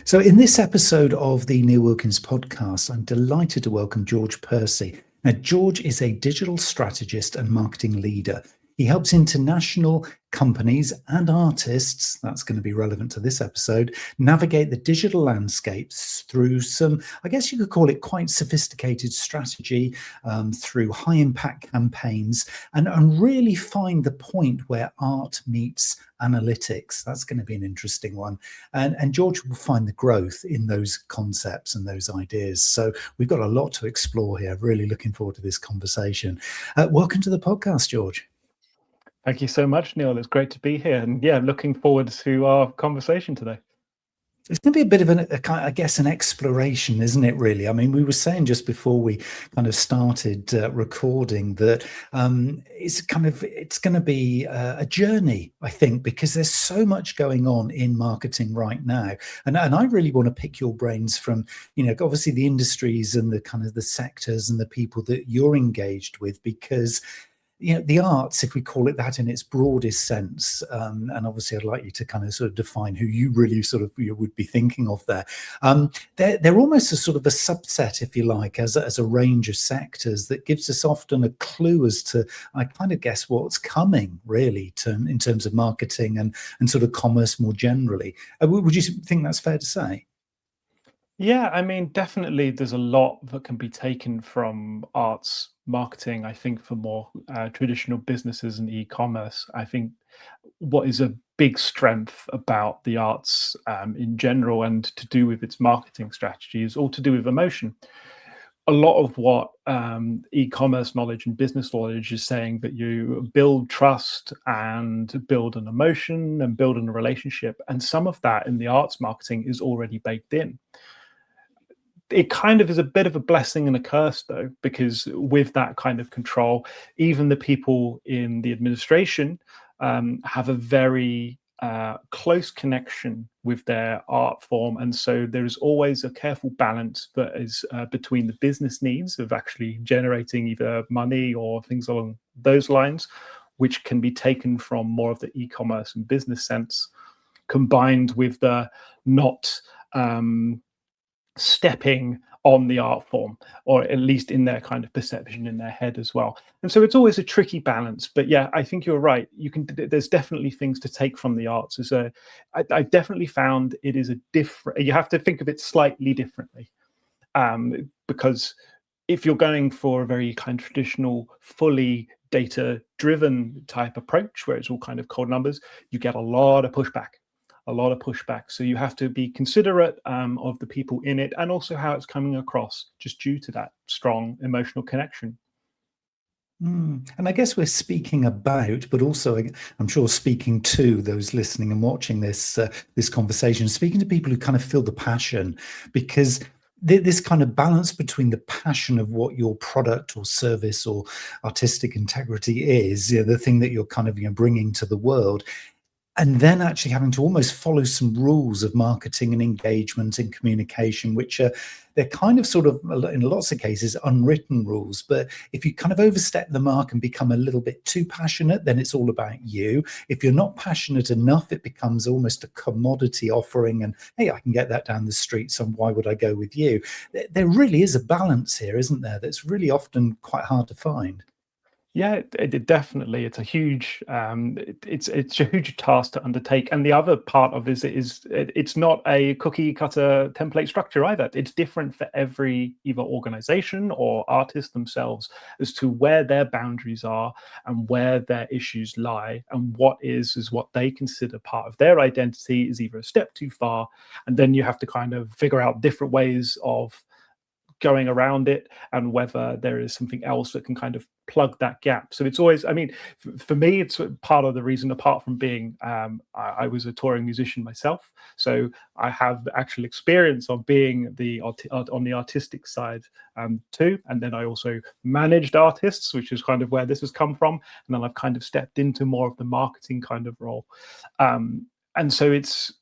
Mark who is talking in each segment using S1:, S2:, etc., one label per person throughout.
S1: So in this episode of the Neil Wilkins Podcast, I'm delighted to welcome George Percy. Now, George is a digital strategist and marketing leader. He helps international companies and artists, that's going to be relevant to this episode, navigate the digital landscapes through some, I guess you could call it quite sophisticated strategy, through high impact campaigns, and really find the point where art meets analytics. That's going to be an interesting one. And George will find the growth in those concepts and those ideas. So we've got a lot to explore here. Really looking forward to this conversation. Welcome to the podcast, George.
S2: Thank you so much, Neil. It's great to be here. And yeah, looking forward to our conversation today.
S1: It's going to be a bit of an exploration, isn't it, really? I mean, we were saying just before we kind of started recording that it's going to be a journey, I think, because there's so much going on in marketing right now. And I really want to pick your brains from, obviously the industries and the kind of the sectors and the people that you're engaged with, because the arts, if we call it that in its broadest sense, and obviously I'd like you to kind of sort of define who you really sort of would be thinking of there. They're almost a sort of a subset, if you like, as a range of sectors that gives us often a clue as to, I kind of guess, what's coming really in terms of marketing and sort of commerce more generally. Would you think that's fair to say?
S2: Yeah, I mean, definitely there's a lot that can be taken from arts marketing, I think, for more traditional businesses and e-commerce. I think what is a big strength about the arts in general and to do with its marketing strategy is all to do with emotion. A lot of what e-commerce knowledge and business knowledge is saying that you build trust and build an emotion and build a relationship. And some of that in the arts marketing is already baked in. It kind of is a bit of a blessing and a curse, though, because with that kind of control, even the people in the administration have a very close connection with their art form. And so there is always a careful balance that is between the business needs of actually generating either money or things along those lines, which can be taken from more of the e-commerce and business sense, combined with the not stepping on the art form, or at least in their kind of perception in their head as well. And so it's always a tricky balance. But yeah, I think you're right. There's definitely things to take from the arts. I definitely found it is you have to think of it slightly differently, because if you're going for a very kind of traditional, fully data-driven type approach, where it's all kind of cold numbers, you get a lot of pushback. So you have to be considerate of the people in it and also how it's coming across, just due to that strong emotional connection.
S1: And I guess we're speaking about, but also I'm sure speaking to those listening and watching this conversation, speaking to people who kind of feel the passion, because this kind of balance between the passion of what your product or service or artistic integrity is, the thing that you're kind of bringing to the world, and then actually having to almost follow some rules of marketing and engagement and communication, which they're kind of sort of, in lots of cases, unwritten rules. But if you kind of overstep the mark and become a little bit too passionate, then it's all about you. If you're not passionate enough, it becomes almost a commodity offering. And hey, I can get that down the street, so why would I go with you? There really is a balance here, isn't there? That's really often quite hard to find.
S2: Yeah, it definitely. It's a huge, it's a huge task to undertake. And the other part of this is it's not a cookie cutter template structure either. It's different for every either organization or artist themselves as to where their boundaries are and where their issues lie, and what is what they consider part of their identity is either a step too far, and then you have to kind of figure out different ways of going around it, and whether there is something else that can kind of plug that gap. So it's always, I mean, for me, it's part of the reason, apart from being, I was a touring musician myself. So I have actual experience of being on the artistic side too. And then I also managed artists, which is kind of where this has come from. And then I've kind of stepped into more of the marketing kind of role. And so it's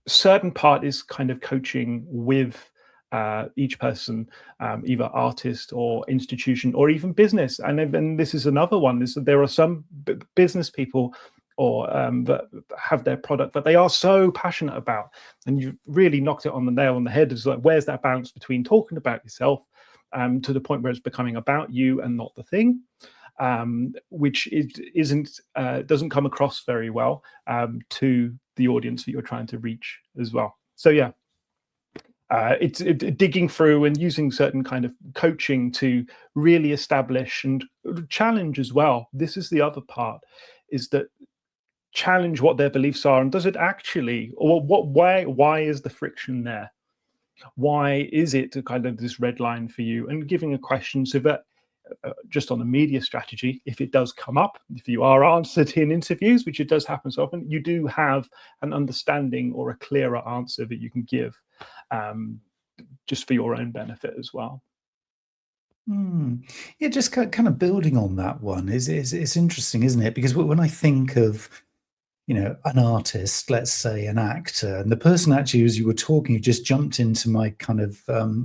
S2: certain part is kind of coaching with each person, either artist or institution or even business. And then this is another one, is that there are some business people or that have their product that they are so passionate about. And you really knocked it on the nail on the head. Is like, where's that balance between talking about yourself to the point where it's becoming about you and not the thing, which doesn't come across very well to the audience that you're trying to reach as well. So yeah, it's digging through and using certain kind of coaching to really establish and challenge as well. This is the other part, is that challenge what their beliefs are, and does it actually, or why is the friction there? Why is it kind of this red line for you? And giving a question so that just on the media strategy, if it does come up, if you are answered in interviews, which it does happen so often, you do have an understanding or a clearer answer that you can give, just for your own benefit as well.
S1: Yeah, just kind of building on that one is interesting, isn't it? Because when I think of, an artist, let's say an actor, and the person actually, as you were talking, who just jumped into my kind of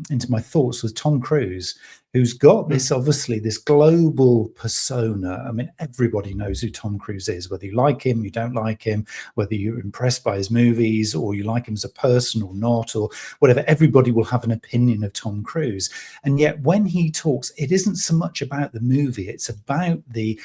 S1: into my thoughts, was Tom Cruise, who's got this, obviously, this global persona. I mean, everybody knows who Tom Cruise is, whether you like him, you don't like him, whether you're impressed by his movies or you like him as a person or not, or whatever. Everybody will have an opinion of Tom Cruise. And yet when he talks, it isn't so much about the movie. It's about the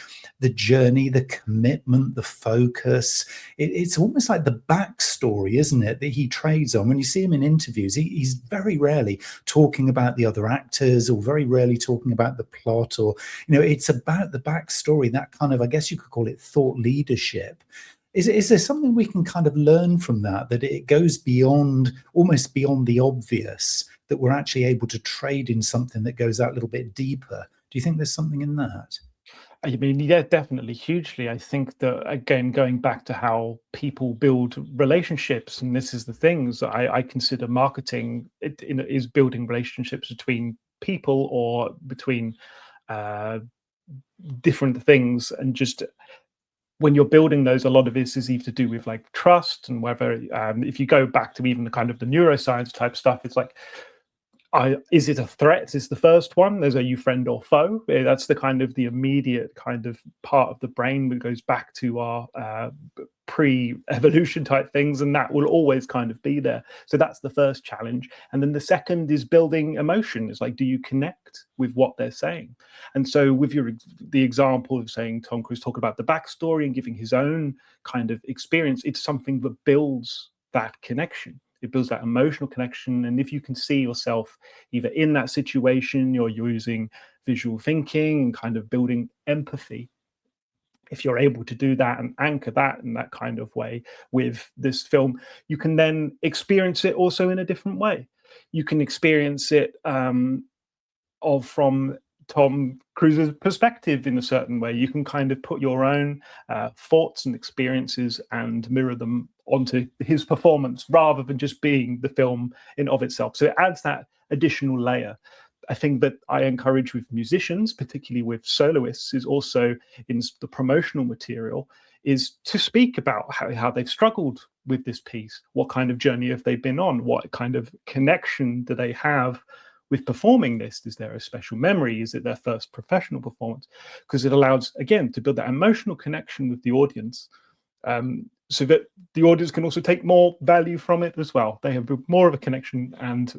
S1: journey, the commitment, the focus. It's almost like the backstory, isn't it, that he trades on. When you see him in interviews, he's very rarely talking about the other actors, or very rarely talking about the plot, or it's about the backstory, that kind of, I guess you could call it, thought leadership. Is there something we can kind of learn from that it goes beyond, almost beyond the obvious, that we're actually able to trade in something that goes out a little bit deeper? Do you think there's something in that?
S2: I mean, yeah, definitely, hugely. I think that, again, going back to how people build relationships, and this is the things that I consider marketing is building relationships between people, or between different things. And just when you're building those, a lot of this is either to do with like trust, and whether if you go back to even the kind of the neuroscience type stuff, it's like, is it a threat? Is the first one. There's, are you friend or foe? That's the kind of the immediate kind of part of the brain that goes back to our pre-evolution type things, and that will always kind of be there. So that's the first challenge. And then the second is building emotion. It's like, do you connect with what they're saying? And so with the example of saying Tom Cruise talking about the backstory and giving his own kind of experience, it's something that builds that connection. It builds that emotional connection. And if you can see yourself either in that situation, you're using visual thinking and kind of building empathy, if you're able to do that and anchor that in that kind of way with this film, you can then experience it also in a different way. You can experience it from Tom Cruise's perspective in a certain way. You can kind of put your own thoughts and experiences and mirror them onto his performance, rather than just being the film in of itself. So it adds that additional layer. I think that I encourage with musicians, particularly with soloists, is also in the promotional material, is to speak about how they've struggled with this piece. What kind of journey have they been on? What kind of connection do they have with performing this? Is there a special memory? Is it their first professional performance? Because it allows, again, to build that emotional connection with the audience, so that the audience can also take more value from it as well. They have more of a connection and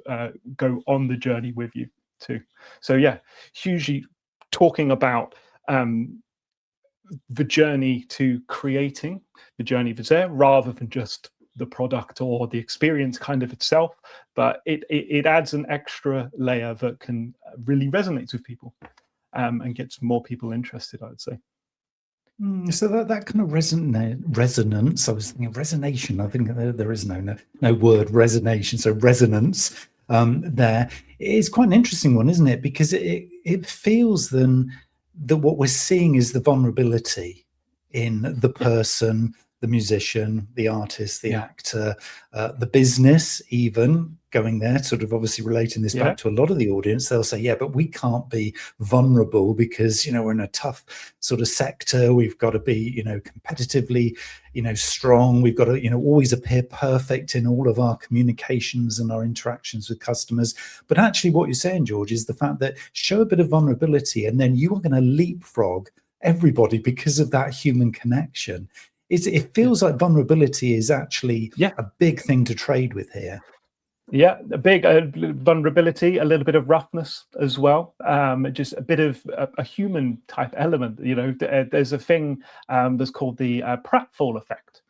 S2: go on the journey with you too. So yeah, hugely talking about the journey to creating, the journey that's there, rather than just the product or the experience kind of itself, but it adds an extra layer that can really resonate with people, and gets more people interested, I would say.
S1: So that kind of resonance, I was thinking resonation. I think there is no word resonation. So resonance there is quite an interesting one, isn't it? Because it feels then that what we're seeing is the vulnerability in the person, the musician, the artist, the actor, the business, even going there, sort of obviously relating this back to a lot of the audience. They'll say, yeah, but we can't be vulnerable because, we're in a tough sort of sector. We've got to be, competitively, strong. We've got to, always appear perfect in all of our communications and our interactions with customers. But actually what you're saying, George, is the fact that show a bit of vulnerability and then you are going to leapfrog everybody because of that human connection. It feels like vulnerability is actually
S2: Yeah.
S1: a big thing to trade with here.
S2: Yeah, a big vulnerability, a little bit of roughness as well. Just a bit of a human type element. You know, there's a thing that's called the pratfall effect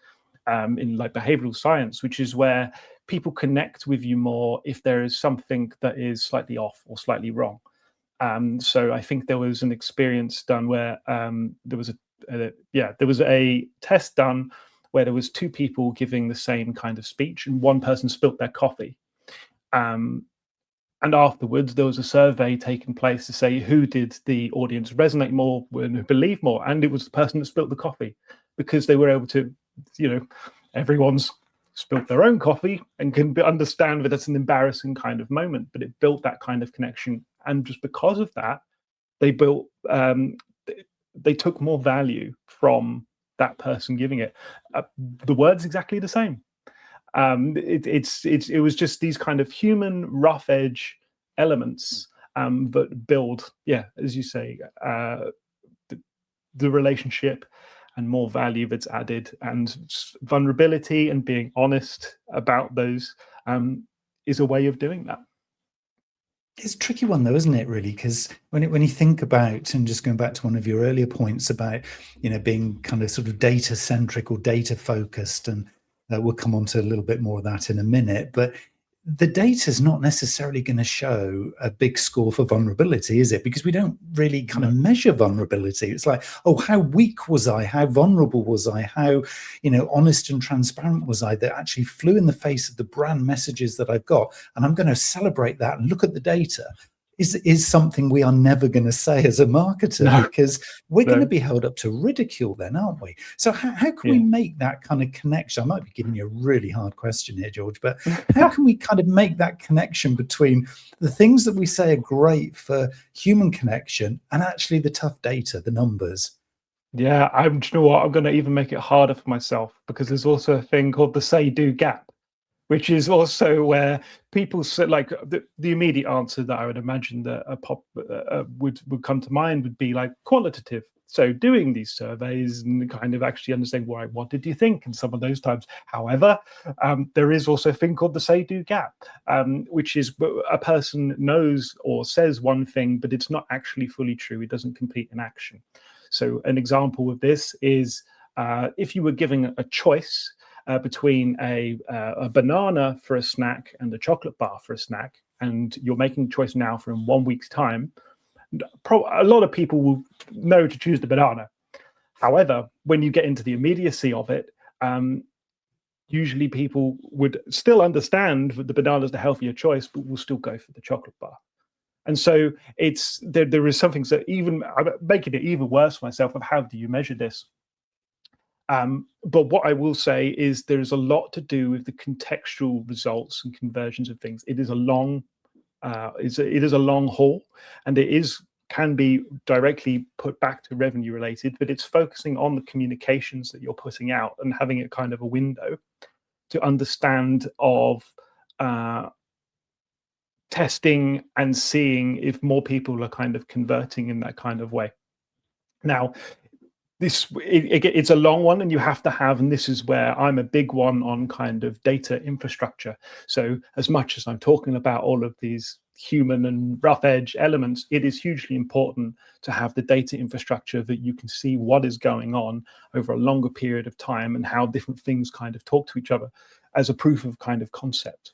S2: in like behavioral science, which is where people connect with you more if there is something that is slightly off or slightly wrong. So I think there was an experience done where there was a test done where there was two people giving the same kind of speech, and one person spilt their coffee. And afterwards, there was a survey taking place to say who did the audience resonate more and believe more, and it was the person that spilt the coffee, because they were able to, everyone's spilt their own coffee and can understand that it's an embarrassing kind of moment, but it built that kind of connection, and just because of that, they built, they took more value from that person giving it. The word's exactly the same. It was just these kind of human rough edge elements that build, as you say, the relationship and more value that's added, and vulnerability and being honest about those is a way of doing that.
S1: It's a tricky one, though, isn't it, really? Because when you think about, and just going back to one of your earlier points about, being kind of sort of data centric or data focused, and we'll come on to a little bit more of that in a minute, but the data is not necessarily going to show a big score for vulnerability, is it? Because we don't really kind of measure vulnerability. It's like, oh, how weak was I? How vulnerable was I? How, honest and transparent was I that actually flew in the face of the brand messages that I've got? And I'm going to celebrate that and look at the data. Is something we are never going to say as a marketer, because we're going to be held up to ridicule then, aren't we? So how can we make that kind of connection? I might be giving you a really hard question here, George, but how can we kind of make that connection between the things that we say are great for human connection and actually the tough data, the numbers?
S2: Yeah, do you know what? I'm going to even make it harder for myself, because there's also a thing called the say-do gap, which is also where people say, like, the immediate answer that I would imagine that would come to mind would be like qualitative. So doing these surveys and kind of actually understanding, what did you think in some of those times? However, there is also a thing called the say-do gap, which is a person knows or says one thing, but it's not actually fully true. It doesn't complete an action. So an example of this is if you were giving a choice between a banana for a snack and a chocolate bar for a snack, and you're making a choice now for in 1 week's time, a lot of people will know to choose the banana. However, when you get into the immediacy of it, usually people would still understand that the banana is the healthier choice, but will still go for the chocolate bar. And so there is something that even making it even worse for myself of how do you measure this. But what I will say is there is a lot to do with the contextual results and conversions of things. It is a long, it is a long haul, and can be directly put back to revenue related, but it's focusing on the communications that you're putting out and having it kind of a window to understand of testing and seeing if more people are kind of converting in that kind of way. Now, it's a long one, and you have to have, and this is where I'm a big one on kind of data infrastructure. So as much as I'm talking about all of these human and rough edge elements, it is hugely important to have the data infrastructure that you can see what is going on over a longer period of time and how different things kind of talk to each other as a proof of kind of concept.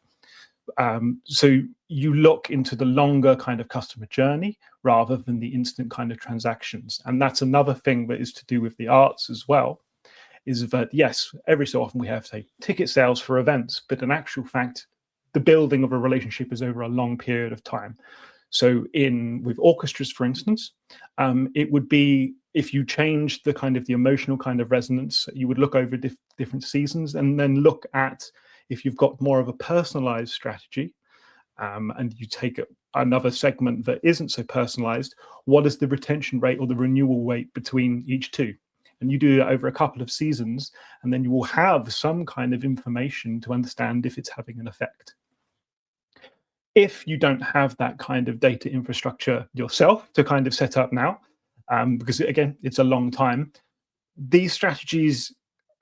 S2: So you look into the longer kind of customer journey rather than the instant kind of transactions. And that's another thing that is to do with the arts as well, is that, yes, every so often we have, say, ticket sales for events, but in actual fact, the building of a relationship is over a long period of time. So with orchestras, for instance, it would be, if you change the kind of the emotional kind of resonance, you would look over different seasons and then look at, if you've got more of a personalized strategy, and you take another segment that isn't so personalized, what is the retention rate or the renewal rate between each two? And you do it over a couple of seasons, and then you will have some kind of information to understand if it's having an effect. If you don't have that kind of data infrastructure yourself to kind of set up now, because again, it's a long time, these strategies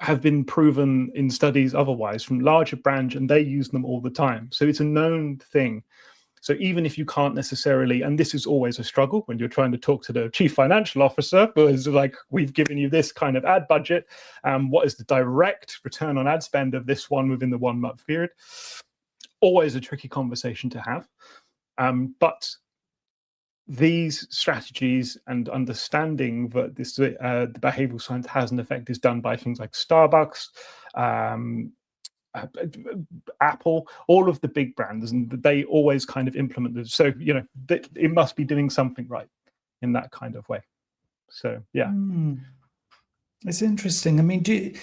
S2: have been proven in studies otherwise from larger brands, and they use them all the time. So it's a known thing. So even if you can't necessarily, and this is always a struggle when you're trying to talk to the chief financial officer, who is like, we've given you this kind of ad budget. What is the direct return on ad spend of this one within the 1 month period? Always a tricky conversation to have. But these strategies and understanding that this the behavioral science has an effect is done by things like Starbucks, Apple, all of the big brands, and they always kind of implement this. So, it must be doing something right in that kind of way. So, yeah.
S1: It's interesting. I mean, do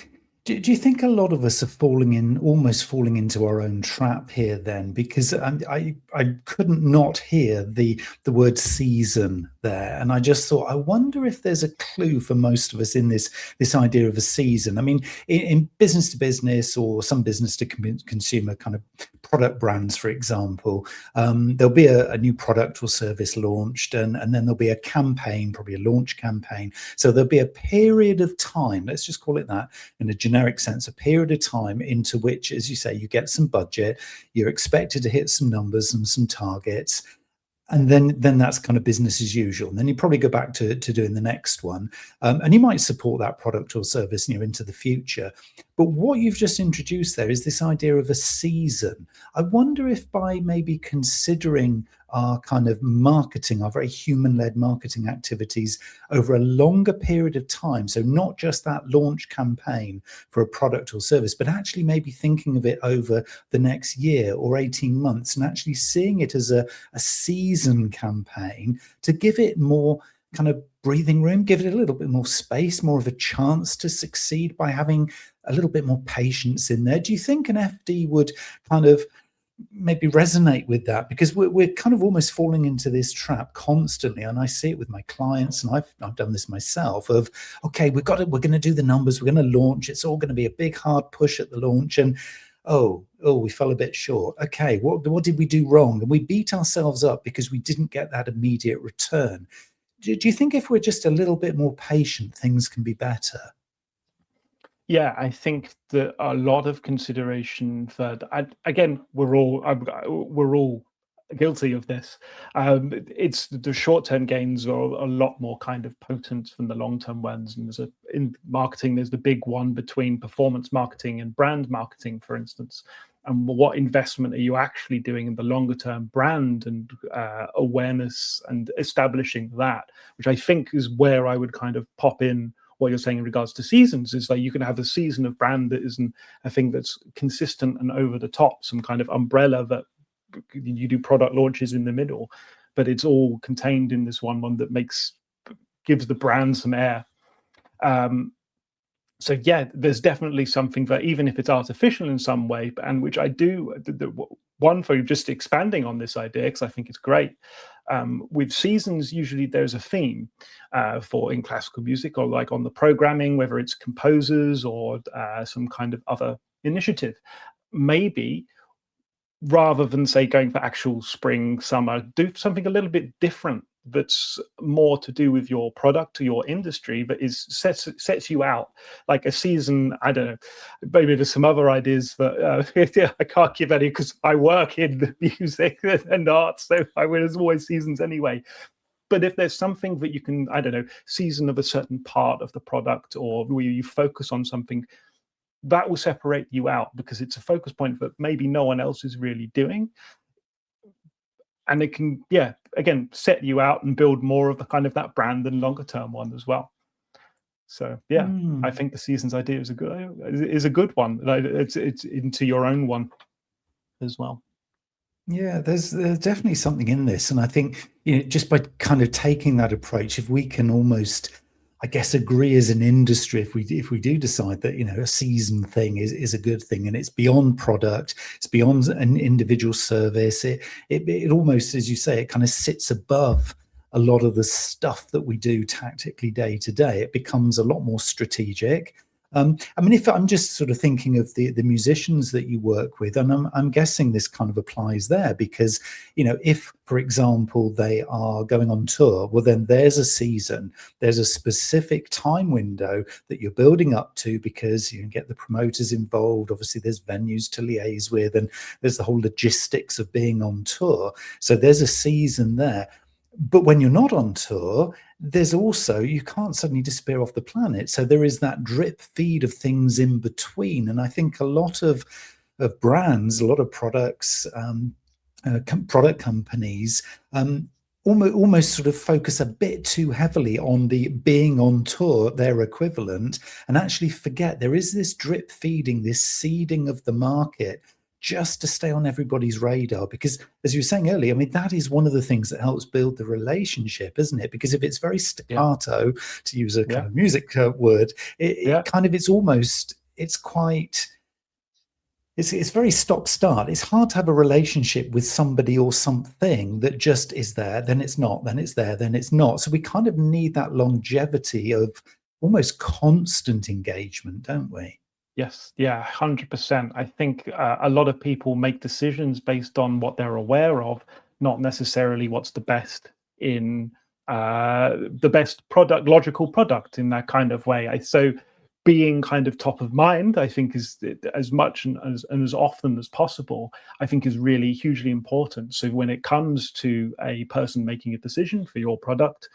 S1: you think a lot of us are almost falling into our own trap here then? Because I couldn't not hear the word season there. And I just thought, I wonder if there's a clue for most of us in this idea of a season. I mean, in business to business or some business to consumer kind of product brands, for example, there'll be a new product or service launched, and then there'll be a campaign, probably a launch campaign. So there'll be a period of time, let's just call it that, in a generic sense, a period of time into which, as you say, you get some budget, you're expected to hit some numbers and some targets. And then that's kind of business as usual. And then you probably go back to doing the next one. And you might support that product or service into the future. But what you've just introduced there is this idea of a season. I wonder if by maybe considering our kind of marketing, our very human-led marketing activities over a longer period of time, so not just that launch campaign for a product or service, but actually maybe thinking of it over the next year or 18 months and actually seeing it as a season campaign to give it more kind of breathing room, give it a little bit more space, more of a chance to succeed by having a little bit more patience in there. Do you think an FD would kind of maybe resonate with that? Because we're kind of almost falling into this trap constantly, and I see it with my clients, and I've done this myself, of okay, we're going to do the numbers, we're going to launch, it's all going to be a big hard push at the launch, and oh we fell a bit short. Okay, what did we do wrong? And we beat ourselves up because we didn't get that immediate return. Do you think if we're just a little bit more patient, things can be better?
S2: Yeah, I think that a lot of consideration for again, we're all guilty of this. It's the short-term gains are a lot more kind of potent than the long-term ones. And in marketing, there's the big one between performance marketing and brand marketing, for instance. And what investment are you actually doing in the longer-term brand and awareness and establishing that, which I think is where I would kind of pop in what you're saying in regards to seasons. Is like you can have a season of brand that isn't a thing that's consistent and over the top, some kind of umbrella that you do product launches in the middle, but it's all contained in this one that gives the brand some air. So yeah, there's definitely something that, even if it's artificial in some way, and which I do, one for just expanding on this idea, because I think it's great. With seasons, usually there's a theme for in classical music, or like on the programming, whether it's composers or some kind of other initiative. Maybe rather than say going for actual spring, summer, do something a little bit different that's more to do with your product or your industry, but sets you out. Like a season, I don't know, maybe there's some other ideas, but I can't give any because I work in music and art, so there's always seasons anyway. But if there's something that you can, I don't know, season of a certain part of the product, or where you focus on something, that will separate you out because it's a focus point that maybe no one else is really doing. And it can, again, set you out and build more of the kind of that brand and longer term one as well. So I think the seasons idea is a good one. It's into your own one as well.
S1: Yeah, there's definitely something in this, and I think just by kind of taking that approach, if we can almost, I guess, agree as an industry, if we do decide that a season thing is a good thing, and it's beyond product, it's beyond an individual service, it almost, as you say, it kind of sits above a lot of the stuff that we do tactically day to day. It becomes a lot more strategic, I mean, if I'm just sort of thinking of the musicians that you work with, and I'm guessing this kind of applies there, because, you know, if, for example, they are going on tour, well, then there's a season, there's a specific time window that you're building up to, because you can get the promoters involved. Obviously, there's venues to liaise with, and there's the whole logistics of being on tour. So there's a season there. But when you're not on tour, there's also, you can't suddenly disappear off the planet. So there is that drip feed of things in between. And I think a lot of brands, a lot of products, product companies, almost sort of focus a bit too heavily on the being on tour, their equivalent, and actually forget there is this drip feeding, this seeding of the market, just to stay on everybody's radar. Because, as you were saying earlier, I mean, that is one of the things that helps build the relationship, isn't it? Because if it's very staccato, to use a kind of music word, it kind of, it's very stop-start. It's hard to have a relationship with somebody or something that just is there, then it's not, then it's there, then it's not. So we kind of need that longevity of almost constant engagement, don't we?
S2: Yes, yeah, 100%. I think a lot of people make decisions based on what they're aware of, not necessarily what's the best in the best product, logical product in that kind of way. So being kind of top of mind, I think, is as much and as often as possible, I think, is really hugely important. So when it comes to a person making a decision for your product,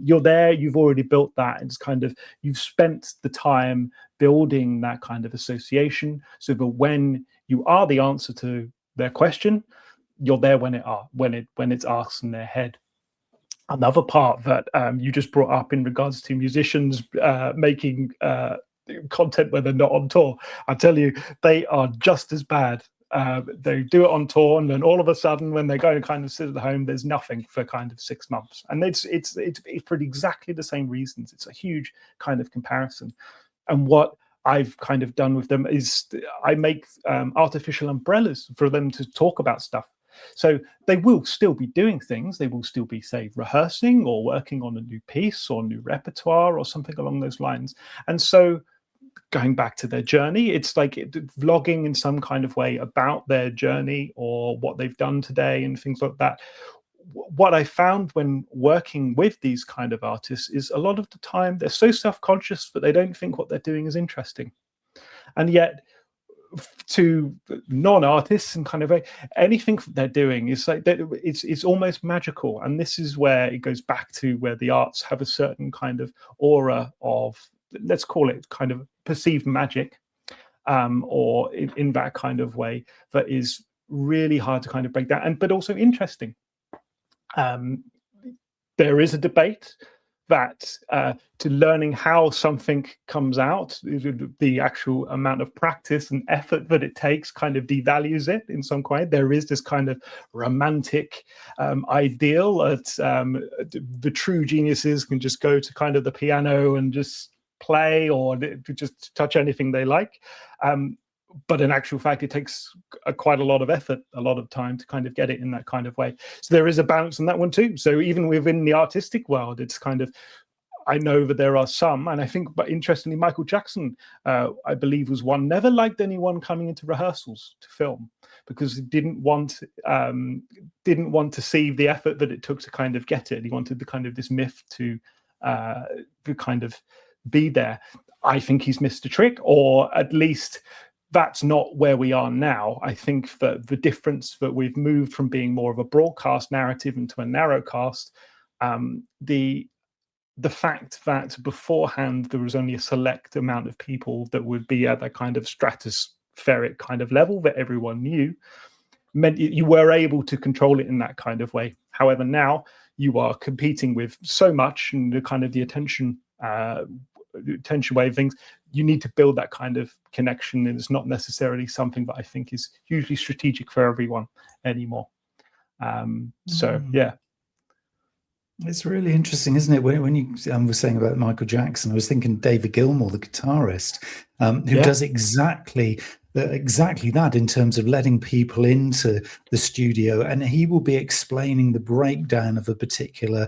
S2: you're there, you've already built that. It's kind of, you've spent the time building that kind of association, so that when you are the answer to their question, you're there when it's asked in their head. Another part that you just brought up in regards to musicians making content when they're not on tour, I tell you, they are just as bad. They do it on tour, and then all of a sudden, when they go and kind of sit at home, there's nothing for kind of 6 months, and it's for exactly the same reasons. It's a huge kind of comparison. And what I've kind of done with them is I make artificial umbrellas for them to talk about stuff. So they will still be doing things. They will still be, say, rehearsing or working on a new piece or new repertoire or something along those lines. And so going back to their journey, it's like vlogging in some kind of way about their journey or what they've done today and things like that. What I found when working with these kind of artists is a lot of the time they're so self-conscious that they don't think what they're doing is interesting. And yet, to non-artists and kind of anything they're doing is like it's almost magical. And this is where it goes back to where the arts have a certain kind of aura of, let's call it kind of perceived magic, or in that kind of way that is really hard to kind of break down, but also interesting. There is a debate that to learning how something comes out, the actual amount of practice and effort that it takes kind of devalues it in some way. There is this kind of romantic ideal that the true geniuses can just go to kind of the piano and just play or just touch anything they like. But in actual fact, it takes quite a lot of effort, a lot of time to kind of get it in that kind of way. So there is a balance in that one too. So even within the artistic world, it's kind of, I know that there are some, and I think, but interestingly, Michael Jackson, I believe, was one, never liked anyone coming into rehearsals to film, because he didn't want to see the effort that it took to kind of get it. He wanted the kind of this myth to kind of be there. I think he's missed a trick, or at least that's not where we are now. I think that the difference that we've moved from being more of a broadcast narrative into a narrowcast, the fact that beforehand there was only a select amount of people that would be at that kind of stratospheric kind of level that everyone knew, meant you were able to control it in that kind of way. However, now you are competing with so much, and the kind of the attention wave things, you need to build that kind of connection, and it's not necessarily something that I think is hugely strategic for everyone anymore. So yeah,
S1: it's really interesting, isn't it? When you were saying about Michael Jackson, I was thinking David Gilmour, the guitarist, who does exactly that in terms of letting people into the studio, and he will be explaining the breakdown of a particular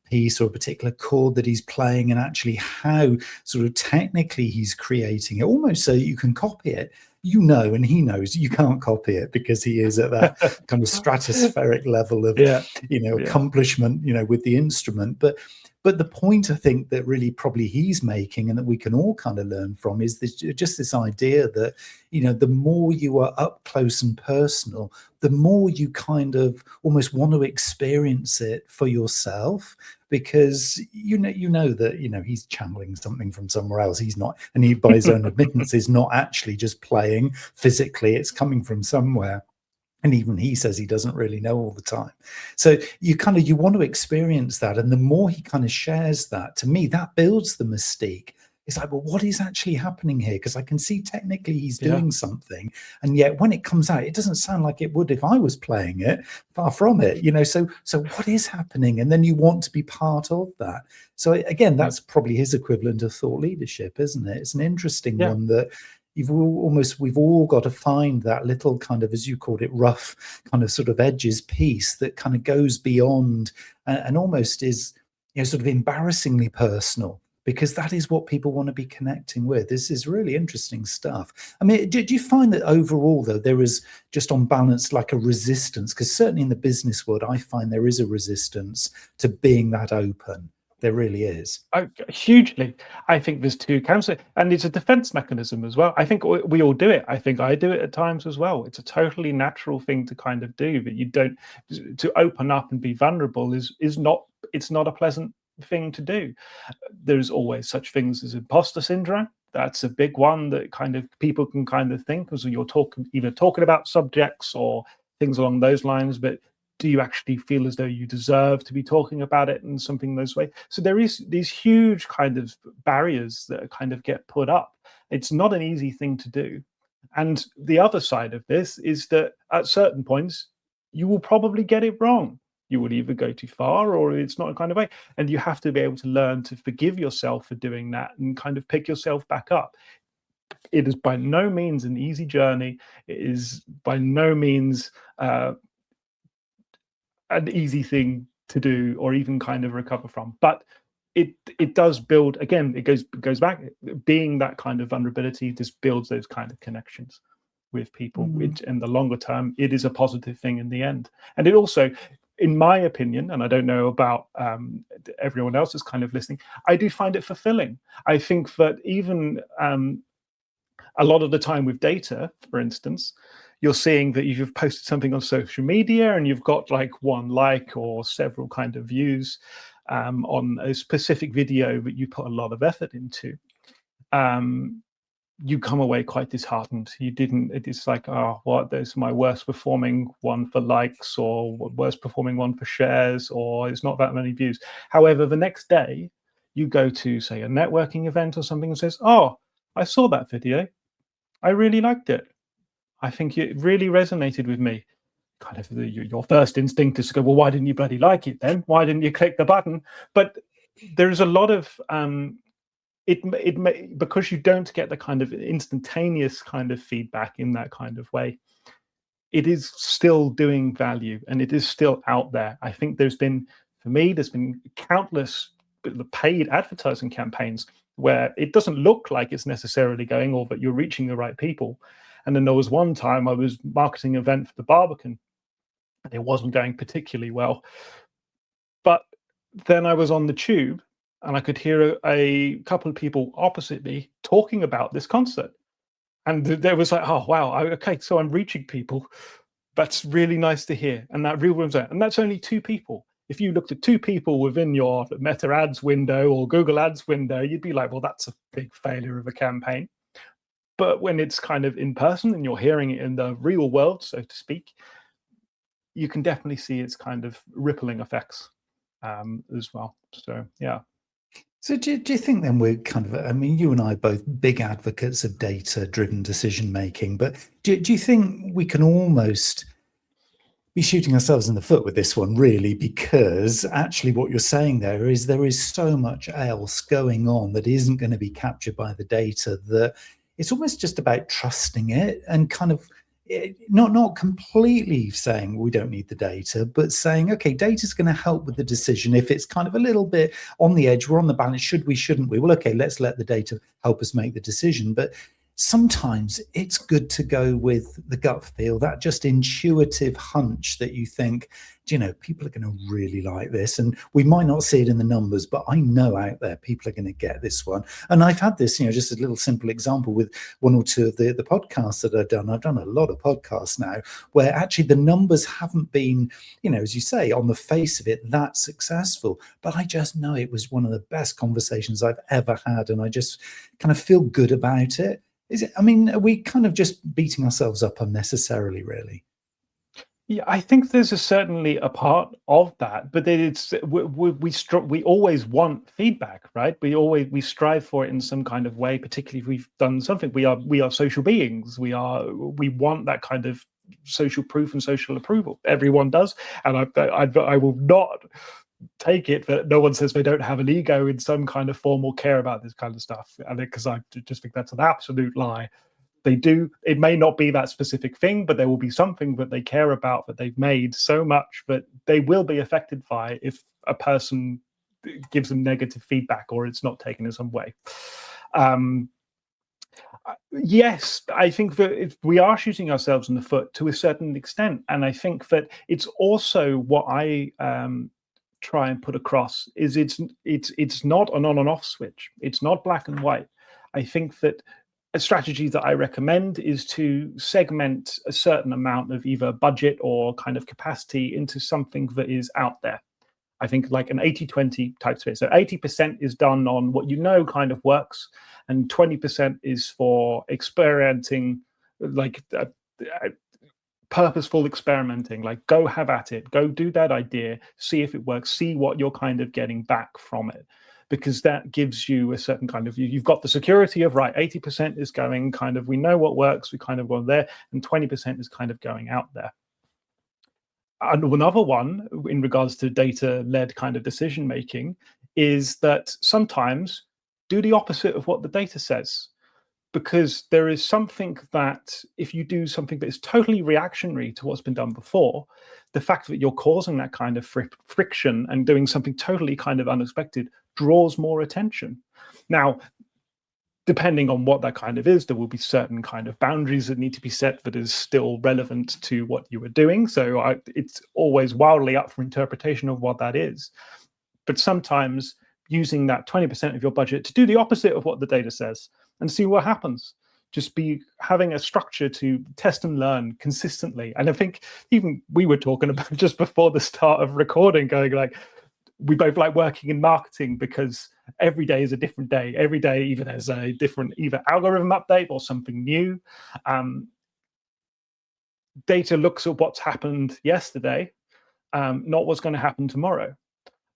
S1: piece or a particular chord that he's playing, and actually how sort of technically he's creating it, almost so you can copy it. You know, and he knows you can't copy it because he is at that kind of stratospheric level of,
S2: Yeah.
S1: accomplishment, with the instrument. But the point I think that really probably he's making, and that we can all kind of learn from, is this idea that, the more you are up close and personal, the more you kind of almost want to experience it for yourself, because you know that he's channeling something from somewhere else. He's not, and he, by his own admittance, is not actually just playing physically. It's coming from somewhere. And even he says he doesn't really know all the time. So you want to experience that. And the more he kind of shares that, to me, that builds the mystique. It's like, well, what is actually happening here? Because I can see technically he's doing something. And yet when it comes out, it doesn't sound like it would if I was playing it. Far from it, So what is happening? And then you want to be part of that. So again, that's probably his equivalent of thought leadership, isn't it? It's an interesting one that we've all got to find that little kind of, as you called it, rough kind of sort of edges piece that kind of goes beyond and almost is, sort of embarrassingly personal, because that is what people want to be connecting with. This is really interesting stuff. I mean, do you find that overall, though, there is just on balance like a resistance? Because certainly in the business world, I find there is a resistance to being that open. There really is.
S2: Hugely. I think there's two camps, and it's a defense mechanism as well. I think we all do it. I think I do it at times as well. It's a totally natural thing to kind of do, but to open up and be vulnerable is not a pleasant thing to do. There's always such things as imposter syndrome. That's a big one that kind of people can kind of think, because you're either talking about subjects or things along those lines, but do you actually feel as though you deserve to be talking about it in something those way? So there is these huge kind of barriers that kind of get put up. It's not an easy thing to do. And the other side of this is that at certain points, you will probably get it wrong. You will either go too far or it's not a kind of way. And you have to be able to learn to forgive yourself for doing that and kind of pick yourself back up. It is by no means an easy journey. It is by no means an easy thing to do or even kind of recover from, but it does build, again, it goes back, being that kind of vulnerability just builds those kind of connections with people, which in the longer term, it is a positive thing in the end. And it also, in my opinion, and I don't know about everyone else is kind of listening, I do find it fulfilling. I think that even a lot of the time with data, for instance, you're seeing that you've posted something on social media and you've got like one like or several kind of views on a specific video that you put a lot of effort into. You come away quite disheartened. It's like, oh, what? There's my worst performing one for likes, or worst performing one for shares, or it's not that many views. However, the next day you go to, say, a networking event or something and says, oh, I saw that video. I really liked it. I think it really resonated with me. Kind of your first instinct is to go, well, why didn't you bloody like it then? Why didn't you click the button? But there's a lot of because you don't get the kind of instantaneous kind of feedback in that kind of way. It is still doing value and it is still out there. I think there's been countless paid advertising campaigns where it doesn't look like it's necessarily going, or that you're reaching the right people. And then there was one time I was marketing an event for the Barbican, and it wasn't going particularly well. But then I was on the tube, and I could hear a couple of people opposite me talking about this concert. And there was like, oh, wow, okay, so I'm reaching people. That's really nice to hear. And that real room's out. And that's only two people. If you looked at two people within your Meta ads window or Google ads window, you'd be like, well, that's a big failure of a campaign. But when it's kind of in person and you're hearing it in the real world, so to speak, you can definitely see its kind of rippling effects as well. So, yeah.
S1: So do you think then we're kind of, I mean, you and I are both big advocates of data-driven decision-making, but do you think we can almost be shooting ourselves in the foot with this one, really, because actually what you're saying there is so much else going on that isn't going to be captured by the data, that it's almost just about trusting it and kind of, not completely saying we don't need the data, but saying, okay, data is going to help with the decision. If it's kind of a little bit on the edge, we're on the balance, should we, shouldn't we? Well, okay, let's let the data help us make the decision. But sometimes it's good to go with the gut feel, that just intuitive hunch that you think, people are going to really like this. And we might not see it in the numbers, but I know out there people are going to get this one. And I've had this, just a little simple example with one or two of the podcasts that I've done. I've done a lot of podcasts now where actually the numbers haven't been, as you say, on the face of it, that successful. But I just know it was one of the best conversations I've ever had. And I just kind of feel good about it. Are we kind of just beating ourselves up unnecessarily, really?
S2: Yeah, I think there's certainly a part of that, but then we always want feedback, right? We strive for it in some kind of way, particularly if we've done something. We are social beings. We want that kind of social proof and social approval. Everyone does, and I will not take it that no one says they don't have an ego in some kind of form or care about this kind of stuff, and because I just think that's an absolute lie. They do. It may not be that specific thing, but there will be something that they care about that they've made so much that they will be affected by if a person gives them negative feedback or it's not taken in some way. Yes, I think that we are shooting ourselves in the foot to a certain extent, and I think that it's also what I try and put across is it's not an on and off switch. It's not black and white. I think that a strategy that I recommend is to segment a certain amount of either budget or kind of capacity into something that is out there. I think like an 80-20 type split. So 80% is done on what kind of works, and 20% is for experimenting, like purposeful experimenting, like go have at it, go do that idea, see if it works, see what you're kind of getting back from it. Because that gives you a certain kind of, you've got the security of, right, 80% is going kind of, we know what works, we kind of go there, and 20% is kind of going out there. And another one in regards to data-led kind of decision-making is that sometimes do the opposite of what the data says. Because there is something that if you do something that is totally reactionary to what's been done before, the fact that you're causing that kind of friction and doing something totally kind of unexpected draws more attention. Now, depending on what that kind of is, there will be certain kind of boundaries that need to be set that is still relevant to what you were doing. So it's always wildly up for interpretation of what that is. But sometimes using that 20% of your budget to do the opposite of what the data says and see what happens. Just be having a structure to test and learn consistently. And I think even we were talking about just before the start of recording, going like, we both like working in marketing because every day is a different day. Every day, either there's a different either algorithm update or something new. Data looks at what's happened yesterday, not what's going to happen tomorrow.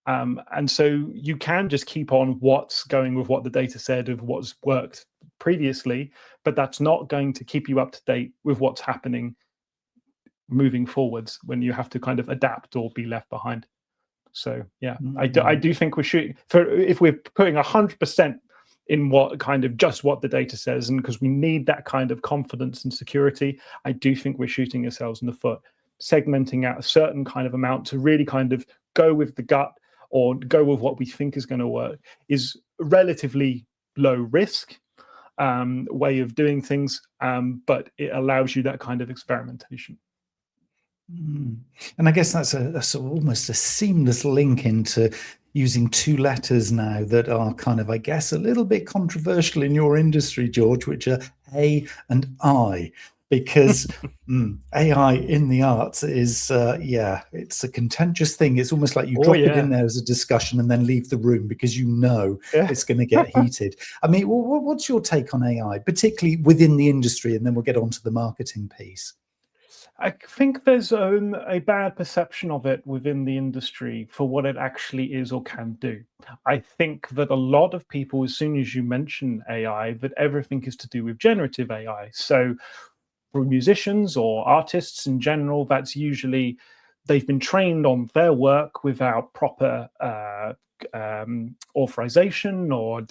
S2: And so you can just keep on what's going with what the data said of what's worked previously, but that's not going to keep you up to date with what's happening moving forwards when you have to kind of adapt or be left behind. So yeah, I do think we're shooting for, if we're putting 100% in what kind of just what the data says, and because we need that kind of confidence and security, I do think we're shooting ourselves in the foot. Segmenting out a certain kind of amount to really kind of go with the gut or go with what we think is going to work is relatively low risk way of doing things, but it allows you that kind of experimentation.
S1: And I guess that's a sort of almost a seamless link into using two letters now that are kind of, I guess, a little bit controversial in your industry, George, which are A and I. Because AI in the arts is, it's a contentious thing. It's almost like you drop it in there as a discussion and then leave the room because it's going to get heated. I mean, what's your take on AI, particularly within the industry? And then we'll get on to the marketing piece.
S2: I think there's a bad perception of it within the industry for what it actually is or can do. I think that a lot of people, as soon as you mention AI, that everything is to do with generative AI. So for musicians or artists in general, that's usually they've been trained on their work without proper authorization, or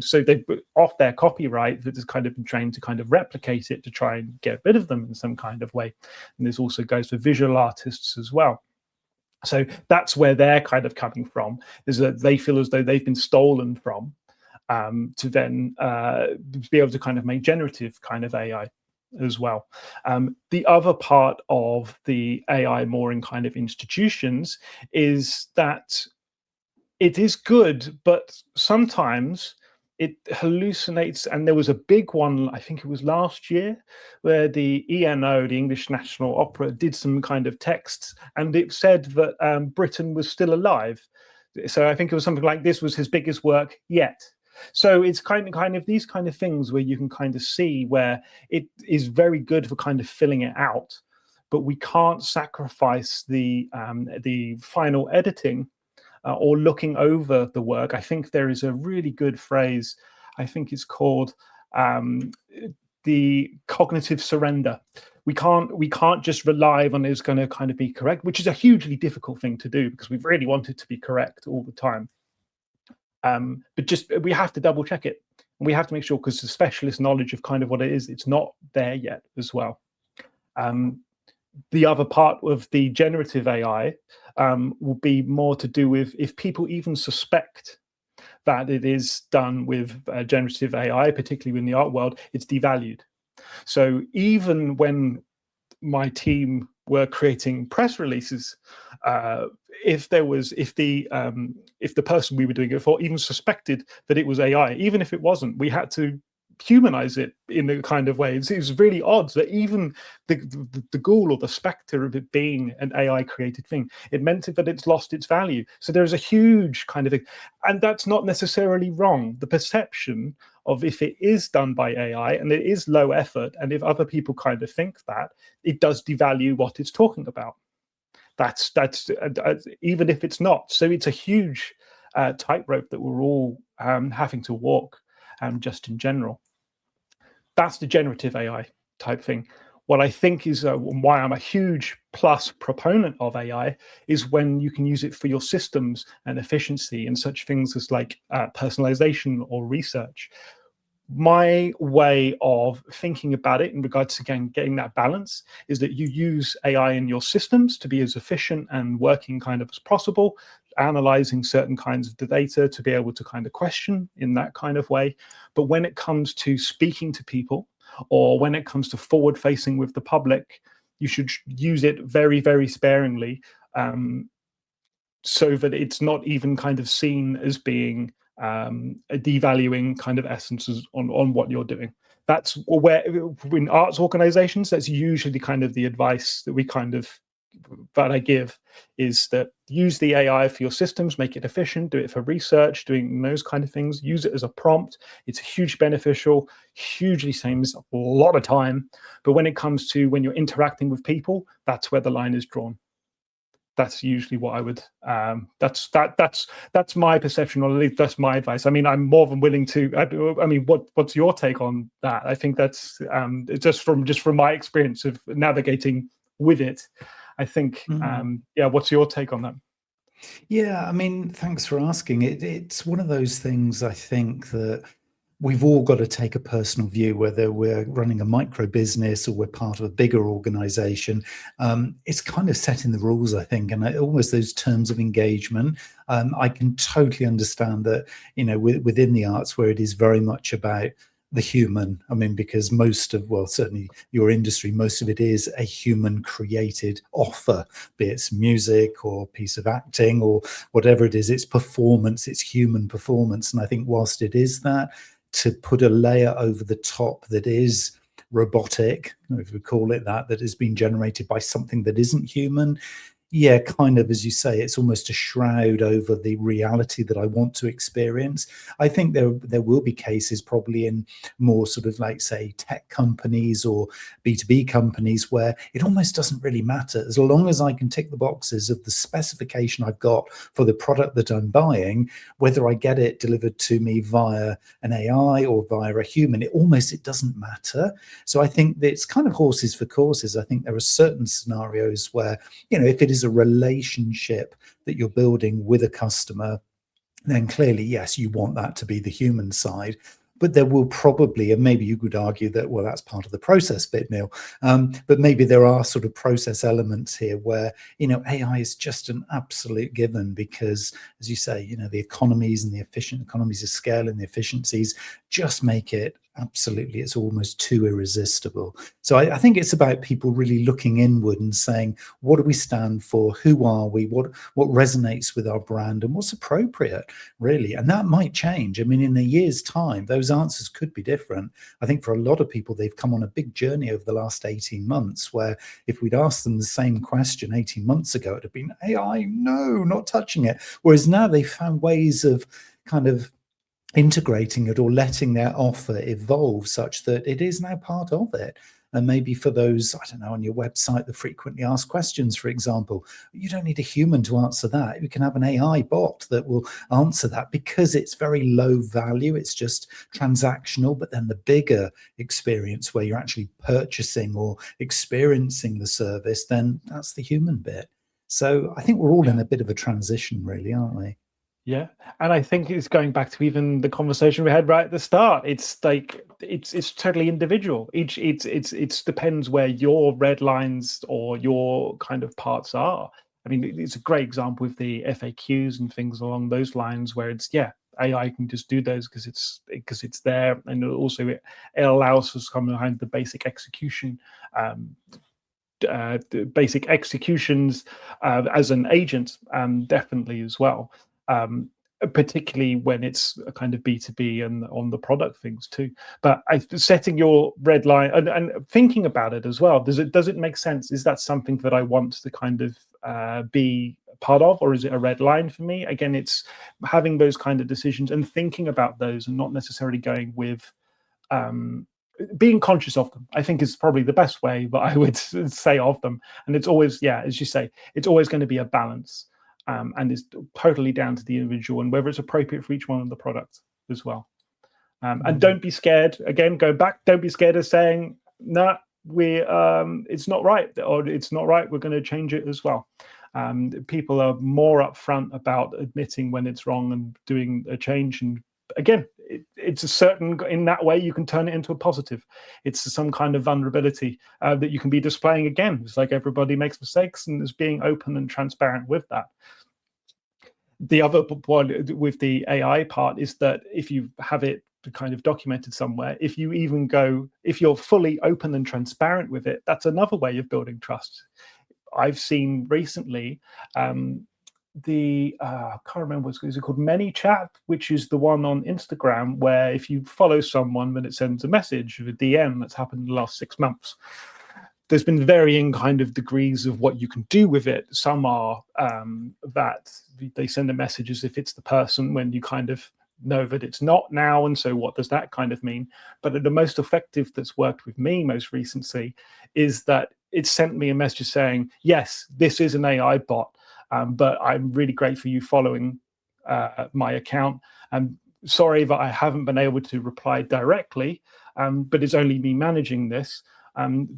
S2: so they've off their copyright that has kind of been trained to kind of replicate it to try and get rid of them in some kind of way. And this also goes for visual artists as well. So that's where they're kind of coming from, is that they feel as though they've been stolen from, to then be able to kind of make generative kind of AI as well. The other part of the AI more in kind of institutions is that it is good, but sometimes it hallucinates. And there was a big one, I think it was last year, where the ENO, the English National Opera, did some kind of texts, and it said that Britain was still alive. So I think it was something like, this was his biggest work yet. So it's kind of these kind of things where you can kind of see where it is very good for kind of filling it out, but we can't sacrifice the final editing or looking over the work. I think there is a really good phrase, I think it's called the cognitive surrender. We can't just rely on it's going to kind of be correct, which is a hugely difficult thing to do because we really want it to be correct all the time. But just we have to double check it. And we have to make sure, because the specialist knowledge of kind of what it is, it's not there yet as well. The other part of the generative AI will be more to do with if people even suspect that it is done with generative AI, particularly in the art world, it's devalued. So even when my team were creating press releases, if the person we were doing it for even suspected that it was AI, even if it wasn't, we had to humanize it in a kind of way. It was really odd that even the ghoul or the specter of it being an AI created thing, it meant that it's lost its value. So there's a huge kind of thing, and that's not necessarily wrong. The perception of if it is done by AI and it is low effort, and if other people kind of think that, it does devalue what it's talking about. That's even if it's not. So it's a huge tightrope that we're all having to walk, just in general. That's the generative AI type thing. What I think is why I'm a huge plus proponent of AI is when you can use it for your systems and efficiency and such things as like personalization or research. My way of thinking about it in regards to getting that balance is that you use AI in your systems to be as efficient and working kind of as possible, analyzing certain kinds of the data to be able to kind of question in that kind of way. But when it comes to speaking to people, or when it comes to forward facing with the public, you should use it very, very sparingly, so that it's not even kind of seen as being a devaluing kind of essences on what you're doing. That's where in arts organizations, that's usually kind of the advice that I give, is that use the AI for your systems, make it efficient, do it for research, doing those kind of things, use it as a prompt. It's hugely beneficial, hugely saves a lot of time. But when it comes to when you're interacting with people, that's where the line is drawn. That's usually what I would. That's my perception, or at least that's my advice. I mean, I'm more than willing to. I mean, what's your take on that? I think that's just from my experience of navigating with it. I think, what's your take on that?
S1: Yeah, I mean, thanks for asking. It's one of those things, I think, that we've all got to take a personal view, whether we're running a micro business or we're part of a bigger organization. It's kind of setting the rules, I think, and almost those terms of engagement. I can totally understand that, within the arts, where it is very much about the human. I mean, because certainly your industry, most of it is a human created offer, be it music or piece of acting or whatever it is, it's performance, it's human performance. And I think whilst it is that, to put a layer over the top that is robotic, if we call it that has been generated by something that isn't human, yeah, kind of, as you say, it's almost a shroud over the reality that I want to experience. I think there will be cases probably in more sort of like, say, tech companies or B2B companies where it almost doesn't really matter. As long as I can tick the boxes of the specification I've got for the product that I'm buying, whether I get it delivered to me via an AI or via a human, it doesn't matter. So I think that it's kind of horses for courses. I think there are certain scenarios where, if it is a relationship that you're building with a customer, then clearly, yes, you want that to be the human side. But there will probably, and maybe you could argue that, well, that's part of the process bit, Neil. But maybe there are sort of process elements here where, AI is just an absolute given because, as you say, the economies and the economies of scale and the efficiencies just make it absolutely, it's almost too irresistible. So I think it's about people really looking inward and saying, what do we stand for? Who are we? What resonates with our brand and what's appropriate, really? And that might change. I mean, in a year's time, those answers could be different. I think for a lot of people, they've come on a big journey over the last 18 months where if we'd asked them the same question 18 months ago, it'd have been AI, no, not touching it. Whereas now they've found ways of kind of integrating it or letting their offer evolve such that it is now part of it. And maybe for those, I don't know, on your website, the frequently asked questions, for example, you don't need a human to answer that. You can have an AI bot that will answer that because it's very low value. It's just transactional. But then the bigger experience where you're actually purchasing or experiencing the service, then that's the human bit. So I think we're all in a bit of a transition, really, aren't we?
S2: Yeah, and I think it's going back to even the conversation we had right at the start. It's like it's totally individual. It's depends where your red lines or your kind of parts are. I mean, it's a great example with the FAQs and things along those lines where it's AI can just do those because it's there, and also it allows us to come behind the basic execution. The basic executions as an agent, definitely as well. Particularly when it's a kind of B2B and on the product things too. But setting your red line and thinking about it as well, does it make sense? Is that something that I want to kind of be part of, or is it a red line for me? Again, it's having those kind of decisions and thinking about those and not necessarily going with being conscious of them, I think, is probably the best way that I would say of them. And it's always, as you say, it's always going to be a balance. And it's totally down to the individual and whether it's appropriate for each one of the products as well. And don't be scared. Again, go back. Don't be scared of saying, "No, it's not right," or "It's not right. We're going to change it as well." People are more upfront about admitting when it's wrong and doing a change. And again, it's a certain, in that way, you can turn it into a positive. It's some kind of vulnerability that you can be displaying again. It's like everybody makes mistakes and is being open and transparent with that. The other one with the AI part is that if you have it kind of documented somewhere, if you're fully open and transparent with it, that's another way of building trust. I've seen recently I can't remember what it's called, ManyChat, which is the one on Instagram where if you follow someone, then it sends a message of a DM. That's happened in the last 6 months. There's been varying kind of degrees of what you can do with it. Some are that they send a message as if it's the person when you kind of know that it's not now. And so what does that kind of mean? But the most effective that's worked with me most recently is that it sent me a message saying, yes, this is an AI bot. But I'm really grateful for you following my account. I'm sorry that I haven't been able to reply directly, but it's only me managing this.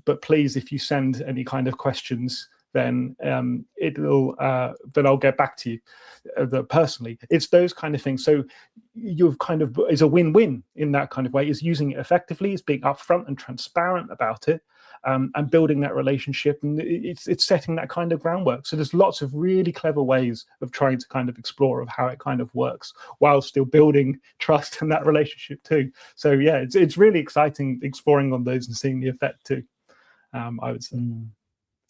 S2: But please, if you send any kind of questions, then I'll get back to you personally. It's those kind of things. So you've kind of is a win-win in that kind of way. Is using it effectively, is being upfront and transparent about it. And building that relationship, and it's setting that kind of groundwork. So there's lots of really clever ways of trying to kind of explore of how it kind of works while still building trust in that relationship too. So it's really exciting exploring on those and seeing the effect too. I would say.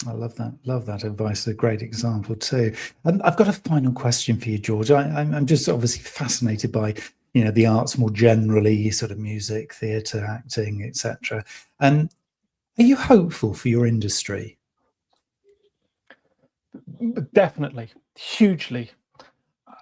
S1: I love that. Love that advice. A great example too. And I've got a final question for you, George. I'm just obviously fascinated by the arts more generally, sort of music, theatre, acting, etc. And are you hopeful for your industry?
S2: Definitely, hugely.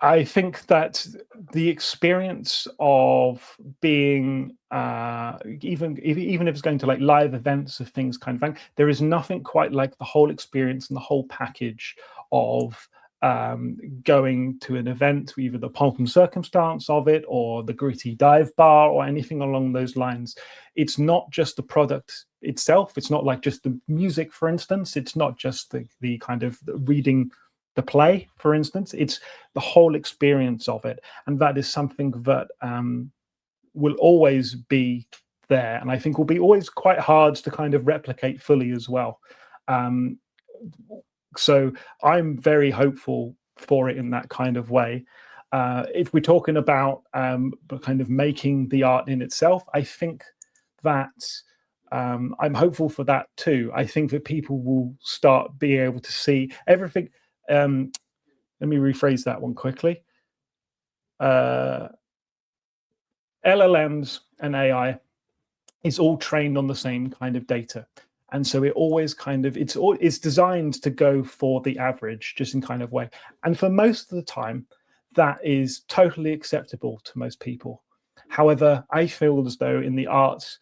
S2: I think that the experience of being, even if it's going to like live events of things kind of thing, there is nothing quite like the whole experience and the whole package of going to an event, either the pomp and circumstance of it or the gritty dive bar or anything along those lines. It's not just the product itself. It's not like just the music, for instance. It's not just the kind of reading the play, for instance. It's the whole experience of it, and that is something that will always be there, and I think will be always quite hard to kind of replicate fully as well. So I'm very hopeful for it in that kind of way. If we're talking about kind of making the art in itself, I think that I'm hopeful for that too. I think that people will start being able to see everything. Let me rephrase that one quickly. LLMs and AI is all trained on the same kind of data. And so it always kind of, it's designed to go for the average, just in kind of way. And for most of the time, that is totally acceptable to most people. However, I feel as though in the arts,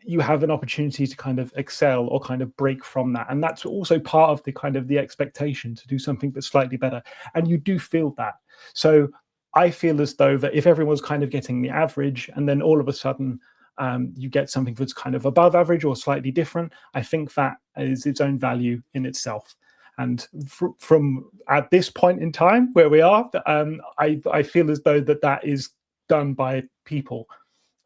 S2: you have an opportunity to kind of excel or kind of break from that. And that's also part of the kind of the expectation to do something that's slightly better. And you do feel that. So I feel as though that if everyone's kind of getting the average, and then all of a sudden you get something that's kind of above average or slightly different, I think that is its own value in itself. And from at this point in time where we are, I feel as though that is done by people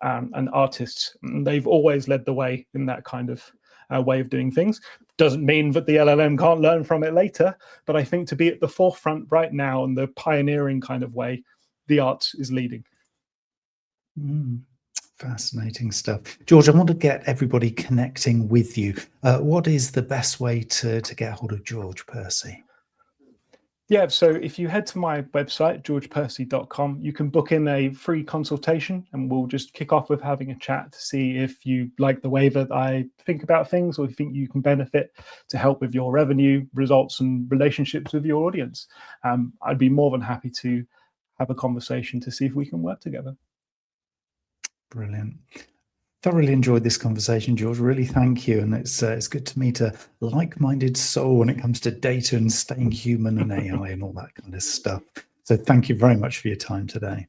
S2: and artists. And they've always led the way in that kind of way of doing things. Doesn't mean that the LLM can't learn from it later, but I think to be at the forefront right now in the pioneering kind of way, the arts is leading.
S1: Fascinating stuff. George, I want to get everybody connecting with you. What is the best way to get hold of George Percy?
S2: Yeah, so if you head to my website, georgepercy.com, you can book in a free consultation, and we'll just kick off with having a chat to see if you like the way that I think about things, or you think you can benefit to help with your revenue, results, and relationships with your audience. I'd be more than happy to have a conversation to see if we can work together.
S1: Brilliant. Thoroughly enjoyed this conversation, George. Really, thank you. And it's good to meet a like-minded soul when it comes to data and staying human and AI and all that kind of stuff. So thank you very much for your time today.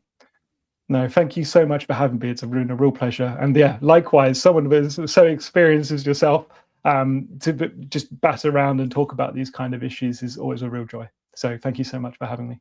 S2: No, thank you so much for having me. It's been a real pleasure. And yeah, likewise, someone who is so experienced as yourself, to just bat around and talk about these kind of issues is always a real joy. So thank you so much for having me.